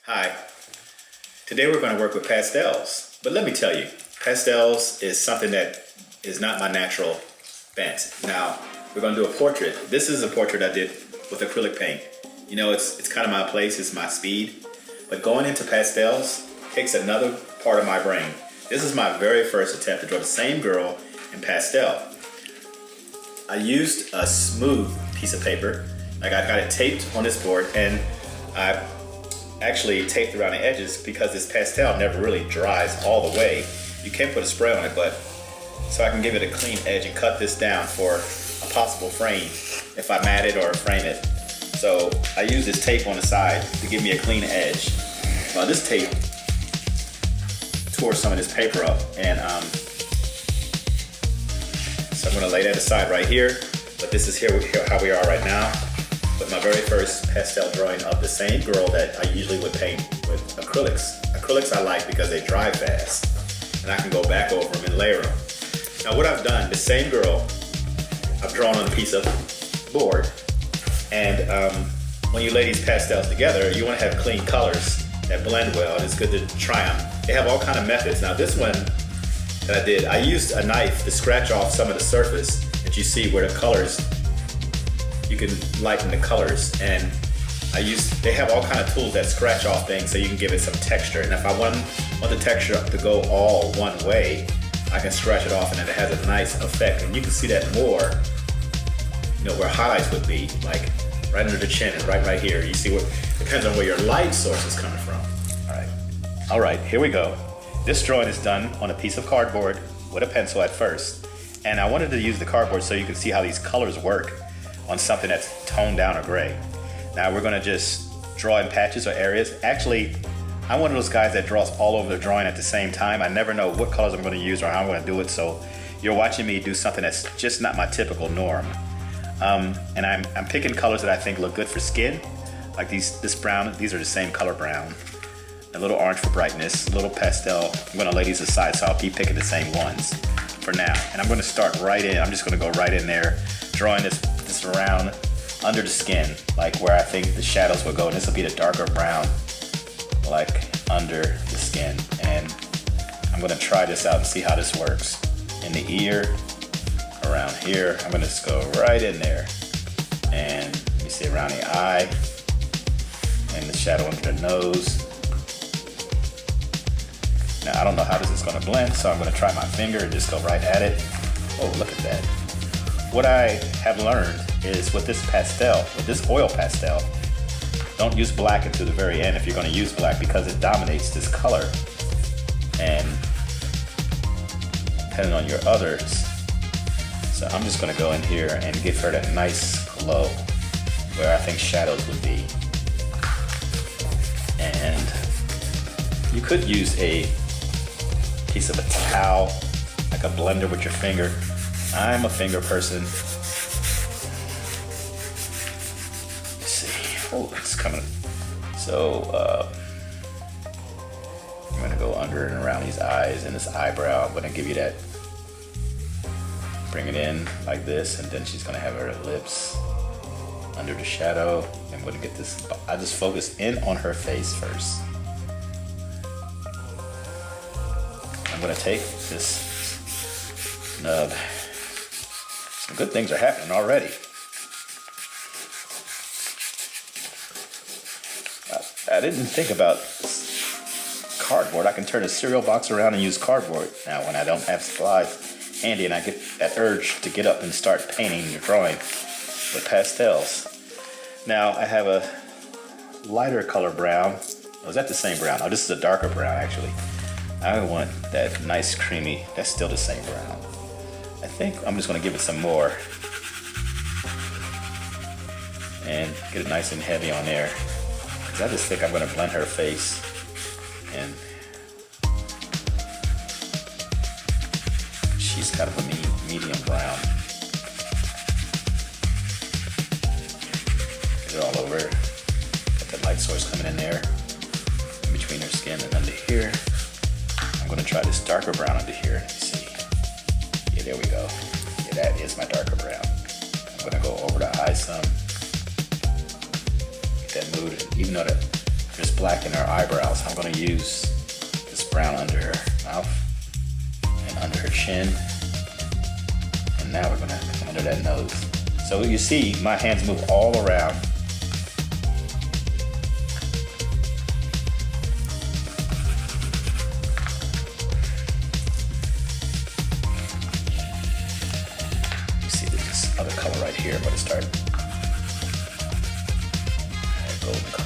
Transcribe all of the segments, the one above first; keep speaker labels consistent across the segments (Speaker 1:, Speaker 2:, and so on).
Speaker 1: Hi, today we're going to work with pastels, but let me tell you, pastels is something that is not my natural bent. Now, we're going to do a portrait. This is a portrait I did with acrylic paint. You know, it's kind of my place, it's my speed, but going into pastels takes another part of my brain. This is my very first attempt to draw the same girl in pastel. I used a smooth piece of paper, like I got it taped on this board, and I actually taped around the edges because this pastel never really dries all the way. You can't put a spray on it, but so I can give it a clean edge and cut this down for a possible frame if I mat it or frame it. So I use this tape on the side to give me a clean edge. Well, this tape tore some of this paper up, and so I'm going to lay that aside right here. But this is here how we are right now. But my very first pastel drawing of the same girl that I usually would paint with acrylics. Acrylics I like because they dry fast, and I can go back over them and layer them. Now what I've done, the same girl I've drawn on a piece of board, and when you lay these pastels together, you want to have clean colors that blend well, and it's good to try them. They have all kind of methods. Now this one that I did, I used a knife to scratch off some of the surface that you see where the colors, you can lighten the colors, and they have all kind of tools that scratch off things so you can give it some texture. And if I want the texture to go all one way, I can scratch it off, and then it has a nice effect. And you can see that more, you know, where highlights would be, like right under the chin and right here. You see what, depends on where your light source is coming from. All right, here we go. This drawing is done on a piece of cardboard with a pencil at first. And I wanted to use the cardboard so you can see how these colors work on something that's toned down or gray. Now we're gonna just draw in patches or areas. Actually, I'm one of those guys that draws all over the drawing at the same time. I never know what colors I'm gonna use or how I'm gonna do it, so you're watching me do something that's just not my typical norm. And I'm picking colors that I think look good for skin, like this brown. These are the same color brown. A little orange for brightness, a little pastel. I'm gonna lay these aside, so I'll be picking the same ones for now. And I'm gonna start right in. I'm just gonna go right in there, drawing this around under the skin, like where I think the shadows will go. And this will be the darker brown, like under the skin. And I'm gonna try this out and see how this works. In the ear, around here, I'm gonna just go right in there. And you see around the eye, and the shadow under the nose. Now I don't know how this is gonna blend, so I'm gonna try my finger and just go right at it. Oh, look at that. What I have learned is with this pastel, with this oil pastel, don't use black until the very end if you're gonna use black, because it dominates this color. And depending on your others, so I'm just gonna go in here and give her that nice glow where I think shadows would be. And you could use a piece of a towel, like a blender with your finger. I'm a finger person. Let's see. Oh, it's coming. So I'm gonna go under and around these eyes and this eyebrow. I'm gonna give you that. Bring it in like this, and then she's gonna have her lips under the shadow. I'm gonna get this. I just focus in on her face first. I'm gonna take this nub. Some good things are happening already. I didn't think about cardboard. I can turn a cereal box around and use cardboard now when I don't have supplies handy, and I get that urge to get up and start painting or drawing with pastels. Now I have a lighter color brown. Oh, is that the same brown? Oh, this is a darker brown actually. I want that nice creamy, that's still the same brown. I think I'm just gonna give it some more and get it nice and heavy on there. Because I just think I'm gonna blend her face, and she's kind of a medium brown. Get it all over. Got the light source coming in there, in between her skin and under here. I'm gonna try this darker brown under here. Let me see. Yeah, there we go. Yeah, that is my darker brown. I'm gonna go over the eye some. Get that mood. Even though just blacken her eyebrows. I'm gonna use this brown under her mouth and under her chin. And now we're gonna come under that nose. So you see, my hands move all around. You see this other color right here. I'm gonna start that golden color.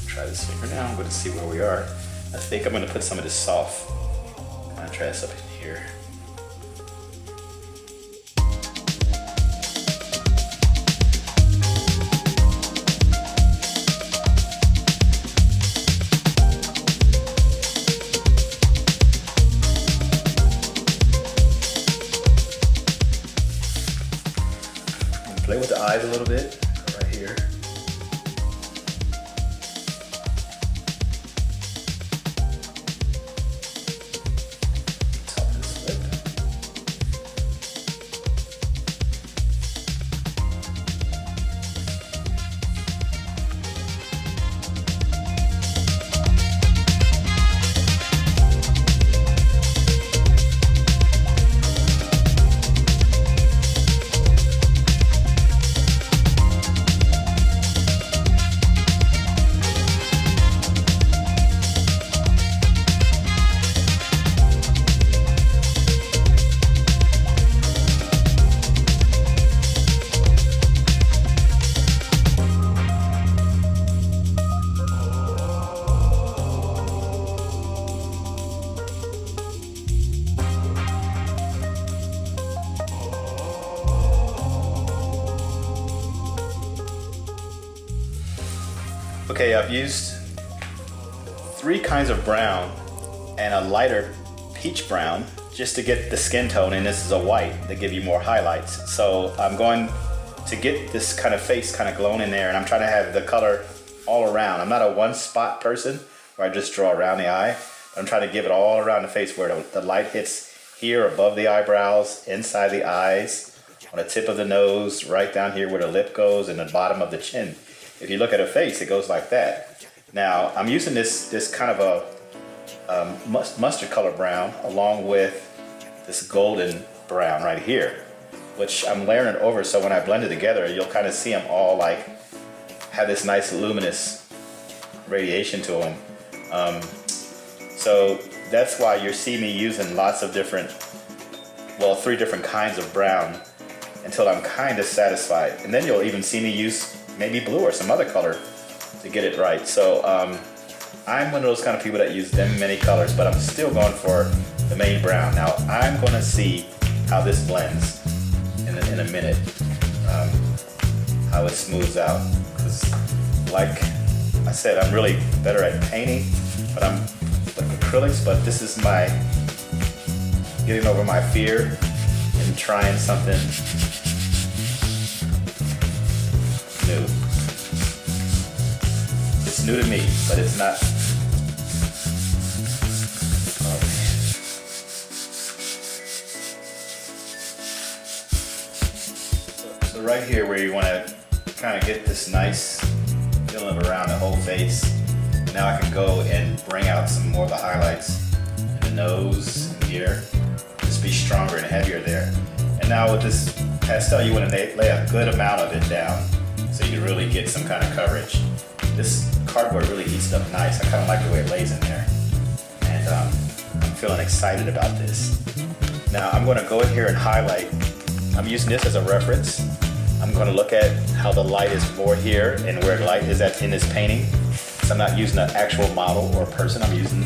Speaker 1: Try this finger now. I'm going to see where we are. I think I'm going to put some of this soft contrast up in here. Play with the eyes a little bit right here. Top of this lip. Okay, I've used 3 kinds of brown and a lighter peach brown just to get the skin tone, and this is a white to give you more highlights. So I'm going to get this kind of face kind of glowing in there, and I'm trying to have the color all around. I'm not a one spot person where I just draw around the eye. I'm trying to give it all around the face where the light hits here above the eyebrows, inside the eyes, on the tip of the nose, right down here where the lip goes, and the bottom of the chin. If you look at a face, it goes like that. Now, I'm using this kind of a mustard color brown along with this golden brown right here, which I'm layering it over so when I blend it together, you'll kind of see them all like have this nice luminous radiation to them. So that's why you see me using lots of different, well, 3 different kinds of brown until I'm kind of satisfied. And then you'll even see me use maybe blue or some other color to get it right. So I'm one of those kind of people that use them many colors, but I'm still going for the main brown. Now I'm going to see how this blends in a minute, how it smooths out. Because like I said, I'm really better at painting, but I'm with acrylics, but this is my getting over my fear and trying something new. It's new to me, but it's not. Oh, so right here where you want to kind of get this nice feeling around the whole face. Now I can go and bring out some more of the highlights in the nose and here. Just be stronger and heavier there. And now with this pastel, you want to lay a good amount of it down so you really get some kind of coverage. This cardboard really eats it up nice. I kind of like the way it lays in there. And I'm feeling excited about this. Now I'm going to go in here and highlight. I'm using this as a reference. I'm going to look at how the light is more here and where the light is at in this painting. So I'm not using an actual model or person. I'm using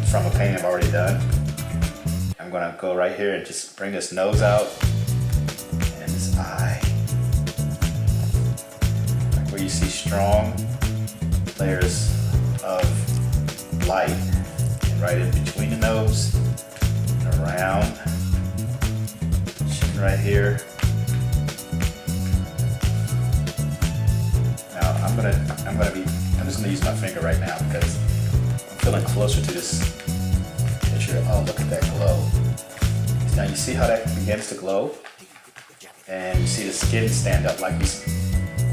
Speaker 1: from a painting I've already done. I'm going to go right here and just bring this nose out and this eye. Like where you see strong layers of light, and right in between the nose, and around, chin right here. Now I'm just gonna use my finger right now because I'm feeling closer to this picture. Oh, look at that glow. Now you see how that begins to glow? And you see the skin stand up. Like you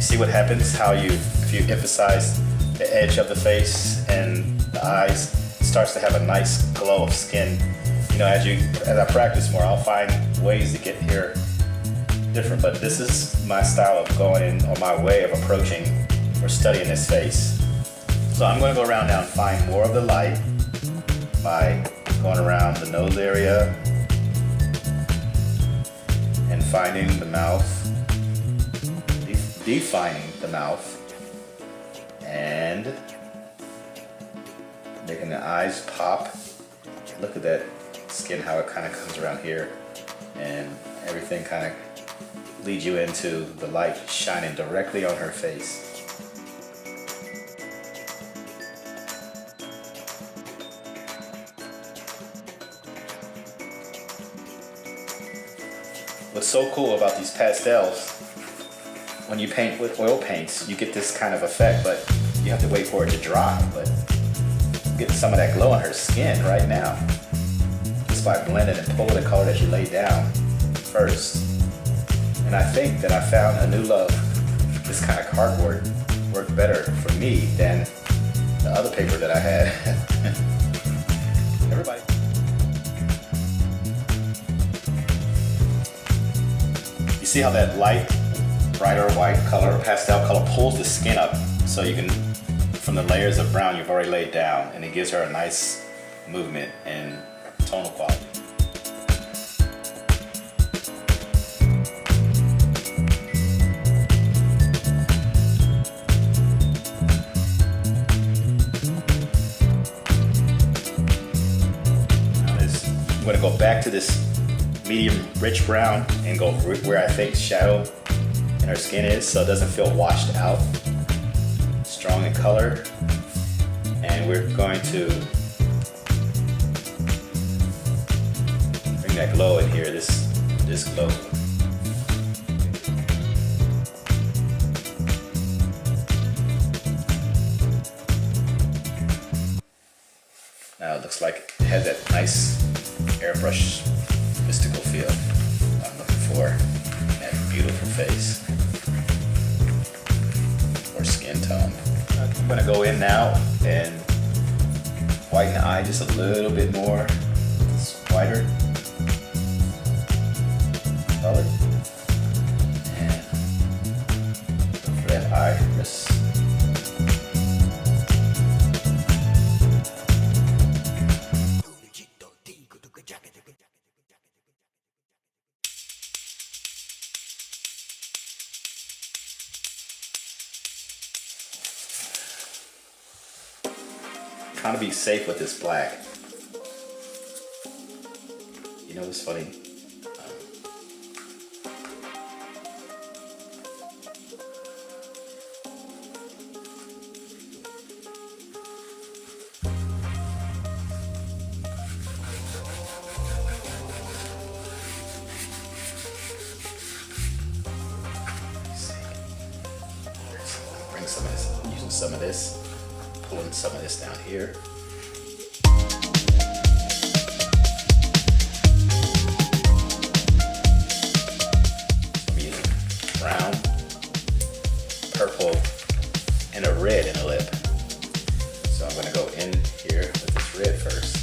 Speaker 1: see what happens, how if you emphasize the edge of the face and the eyes, it starts to have a nice glow of skin. You know, as I practice more, I'll find ways to get here different, but this is my style of going in, or my way of approaching or studying this face. So I'm going to go around now and find more of the light by going around the nose area and finding the mouth, defining the mouth, and making the eyes pop. Look at that skin, how it kind of comes around here, and everything kind of leads you into the light shining directly on her face. What's so cool about these pastels, when you paint with oil paints, you get this kind of effect, but you have to wait for it to dry. But get some of that glow on her skin right now, just by blending and pulling the color that you laid down first. And I think that I found a new love. This kind of cardboard worked better for me than the other paper that I had. Everybody. You see how that light, brighter white color or pastel color pulls the skin up, so you can, from the layers of brown you've already laid down, and it gives her a nice movement and tonal quality. I'm going to go back to this medium rich brown and go where I think shadow in her skin is, so it doesn't feel washed out. Strong in color, and we're going to bring that glow in here. This glow. Now it looks like it has that nice airbrush mystical feel I'm looking for in that beautiful face or skin tone. I'm going to go in now and whiten the eye just a little bit more. It's whiter color, and look for that iris. Trying to be safe with this black. You know what's funny? Bring some of this, using some of this. Pulling some of this down here. I'm using brown, purple, and a red in the lip. So I'm going to go in here with this red first.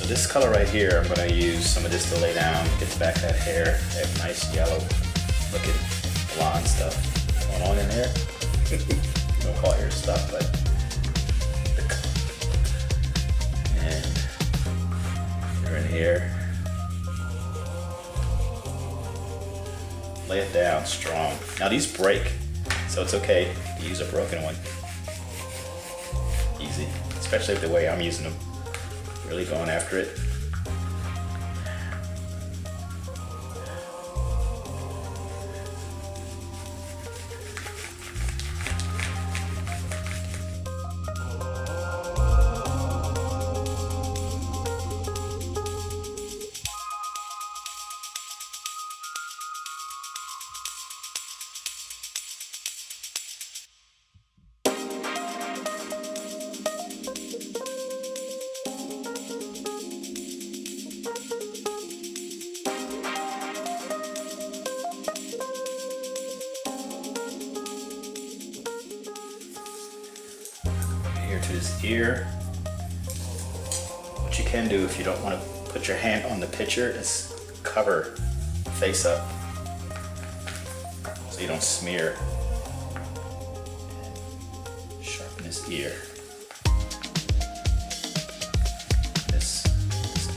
Speaker 1: this color right here, I'm going to use some of this to lay down, get back that hair, that nice yellow looking blonde stuff going on in there. You don't call it your stuff, but and you're in here. Lay it down strong. Now these break, so it's okay to use a broken one. Easy, especially the way I'm using them. Really going after it. To his ear. What you can do if you don't want to put your hand on the picture is cover face up so you don't smear. Sharpen his ear. This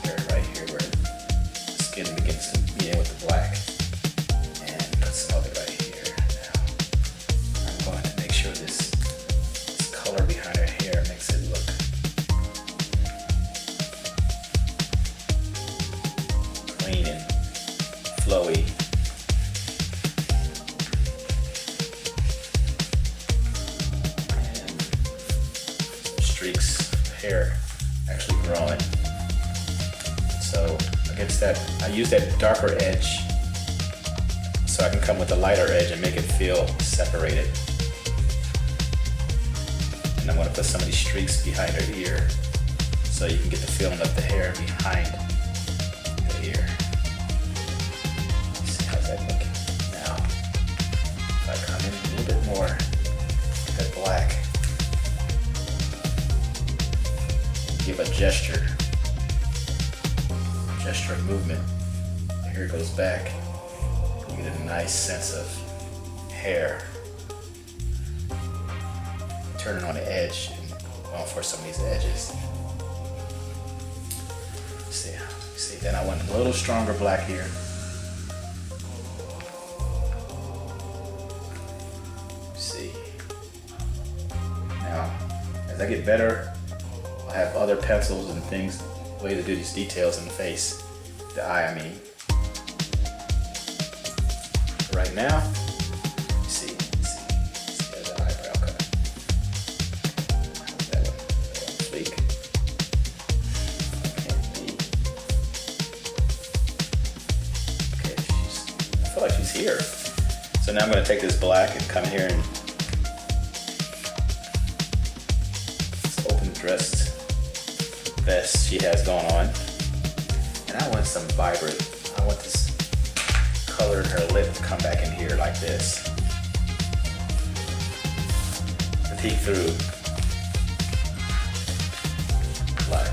Speaker 1: area right here where the skin begins to meet in with the black, and put some of it right here. Now I'm going to make sure this color behind her hair makes it look clean and flowy. And some streaks of hair actually growing. So against that, I use that darker edge so I can come with a lighter edge and make it feel separated. And I'm going to put some of these streaks behind her ear so you can get the feeling of the hair behind the ear. See how's that looking? Now, if I come in a little bit more with that black, give a gesture of movement, the hair goes back, you get a nice sense of hair. Turn it on the edge and going for some of these edges. See, then I want a little stronger black here. See. Now, as I get better, I'll have other pencils and things, way to do these details in the face, the eye, I mean. Right now, like she's here. So now I'm going to take this black and come here and this open dressed vest she has going on. And I want some vibrant, I want this color in her lip to come back in here like this. To peek through black.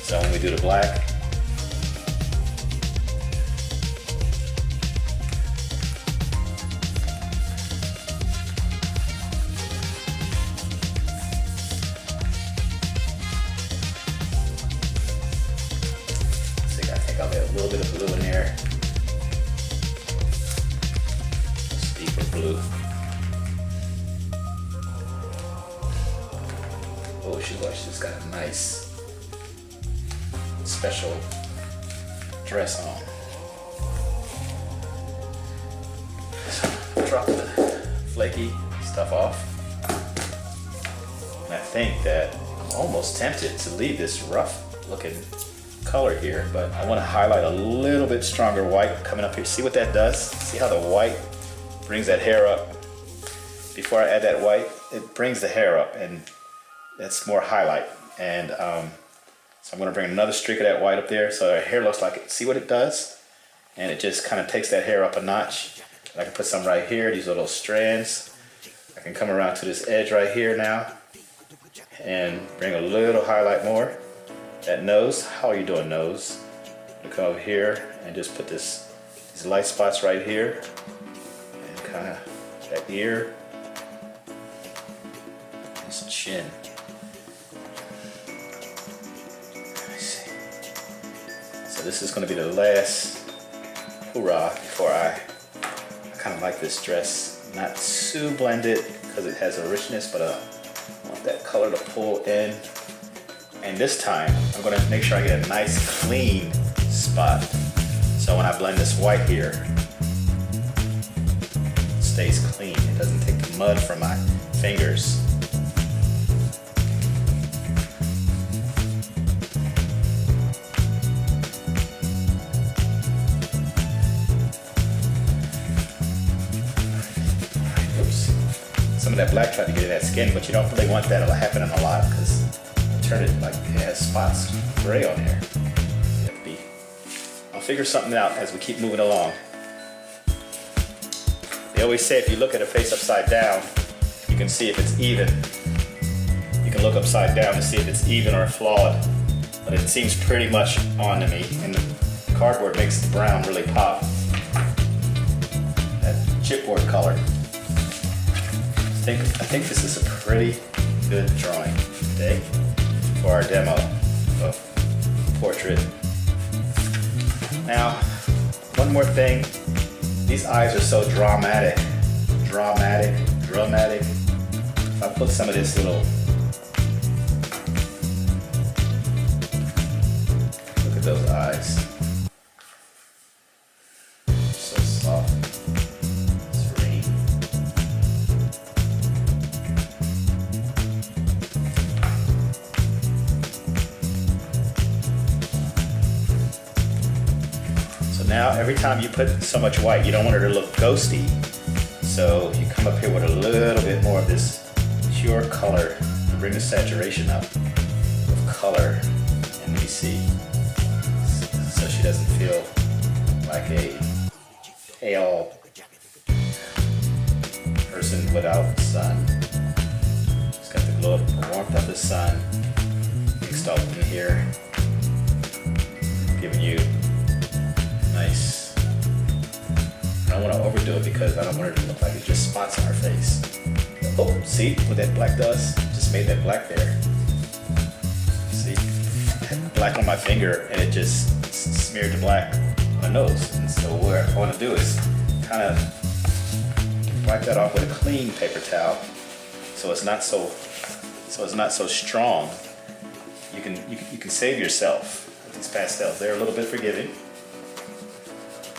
Speaker 1: So when we do the black, I'll get a little bit of blue in there. Just deeper blue. Oh, she's got a nice special dress on. So drop the flaky stuff off. And I think that I'm almost tempted to leave this rough looking color here, but I want to highlight a little bit stronger white coming up here. See what that does? See how the white brings that hair up? Before I add that white, it brings the hair up, and that's more highlight. And so I'm going to bring another streak of that white up there so her hair looks like it. See what it does? And it just kind of takes that hair up a notch. And I can put some right here, these little strands. I can come around to this edge right here now and bring a little highlight more. that nose. How are you doing, nose? You come over here and just put these light spots right here, and kind of that ear, his chin. So this is going to be the last hoorah before I kind of like this dress. Not too blended because it has a richness, but I want that color to pull in. And this time, I'm going to make sure I get a nice clean spot. So when I blend this white here, it stays clean. It doesn't take the mud from my fingers. Some of that black tried to get in that skin, but you don't really want that. It'll happen a lot because it'll turn it like it has spots gray on here. I'll figure something out as we keep moving along. They always say if you look at a face upside down, you can see if it's even. You can look upside down to see if it's even or flawed, but it seems pretty much on to me, and the cardboard makes the brown really pop. That chipboard color. I think this is a pretty good drawing today for our demo of portrait. Now, one more thing. These eyes are so dramatic. If I put some of this little, look at those eyes. So soft. Serene. Now, every time you put so much white, you don't want her to look ghosty. So you come up here with a little bit more of this pure color to bring the saturation up of color. And we see, so she doesn't feel like a pale person without sun. It's got the glow of the warmth of the sun mixed up in here, giving you nice. I don't want to overdo it because I don't want her to look like it's just spots on her face. Oh, see what that black does? Just made that black there. See? I had black on my finger and it just smeared the black on my nose. And so what I want to do is kind of wipe that off with a clean paper towel so it's not so strong. You can save yourself with these pastels. They're a little bit forgiving.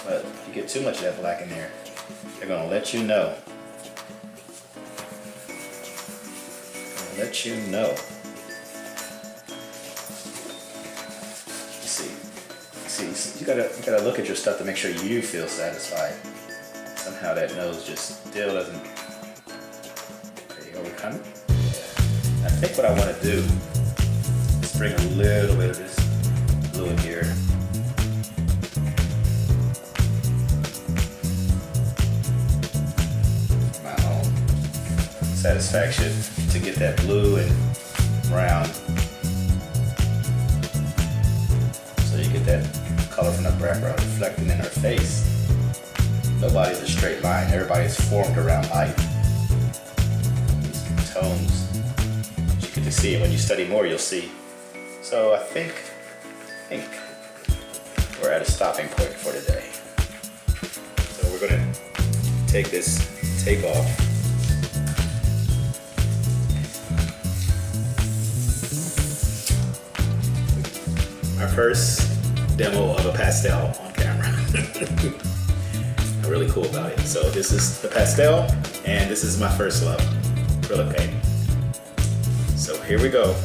Speaker 1: But if you get too much of that black in there, they're going to let you know. See, you gotta look at your stuff to make sure you feel satisfied. Somehow that nose just still doesn't. Okay, are we coming? Yeah. I think what I want to do is bring a little bit of this blue in here. Satisfaction to get that blue and brown, so you get that color from the background reflecting in her face. Nobody's a straight line. Everybody's formed around light. These tones, you get to see it. When you study more, you'll see. So I think we're at a stopping point for today. So we're gonna take this tape off. Our first demo of a pastel on camera. I'm really cool about it. So this is the pastel, and this is my first love, acrylic paint. So here we go.